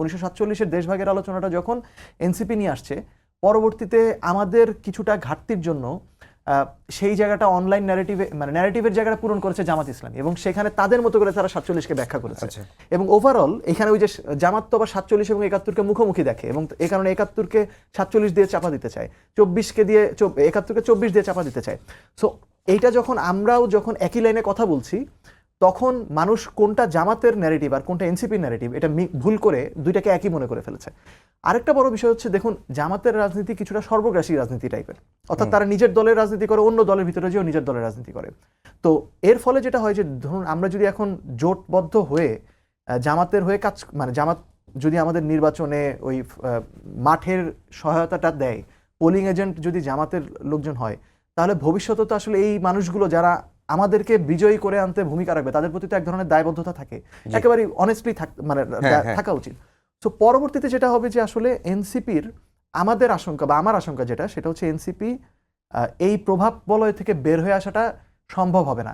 1947-এর দেশভাগের আলোচনাটা যখন এনসিপি নিয়ে আসছে, পরবর্তীতে আমাদের কিছুটা ঘাটতির জন্য সেই জায়গাটা অনলাইন ন্যারেটিভে মানে ন্যারেটিভের জায়গাটা পূরণ করেছে জামাত ইসলামী, এবং সেখানে তাদের মতো করে তারা 47-কে ব্যাখ্যা করেছে। এবং ওভারঅল এখানে ওই যে জামাত তো আবার 47 এবং 71-কে মুখোমুখি দেখে, এবং এই কারণে 71-কে 47 দিয়ে চাপা দিতে চায়, 71-কে 24 দিয়ে চাপা দিতে চায়। সো এইটা যখন আমরাও যখন একই লাইনে কথা বলছি, তখন মানুষ কোনটা জামাতের ন্যারেটিভ আর কোনটা এনসিপির ন্যারেটিভ এটা ভুল করে দুইটাকে একই মনে করে ফেলেছে। আরেকটা বড় বিষয় হচ্ছে, দেখুন জামাতের রাজনীতি কিছুটা সর্বগ্রাসী রাজনীতি টাইপের, অর্থাৎ তারা নিজের দলের রাজনীতি করে, অন্য দলের ভিতরে যেও নিজের দলের রাজনীতি করে। তো এর ফলে যেটা হয় যে, ধরুন আমরা যদি এখন জোটবদ্ধ হয়ে জামাতের হয়ে কাজ মানে জামাত যদি আমাদের নির্বাচনে ওই মাঠের সহায়তাটা দেয়, পোলিং এজেন্ট যদি জামাতের লোকজন হয়, তাহলে ভবিষ্যতে তো আসলে এই মানুষগুলো যারা আমাদেরকে বিজয়ী করে আনতে ভূমিকা রাখবে, তাদের প্রতি তো এক ধরনের দায়বদ্ধতা থাকে, একেবারে অনেস্টলি মানে থাকা উচিত। তো পরবর্তীতে যেটা হবে যে আসলে এনসিপির আমাদের আশঙ্কা বা আমার আশঙ্কা যেটা, সেটা হচ্ছে এনসিপি এই প্রভাব বলয় থেকে বের হয়ে আসাটা সম্ভব হবে না।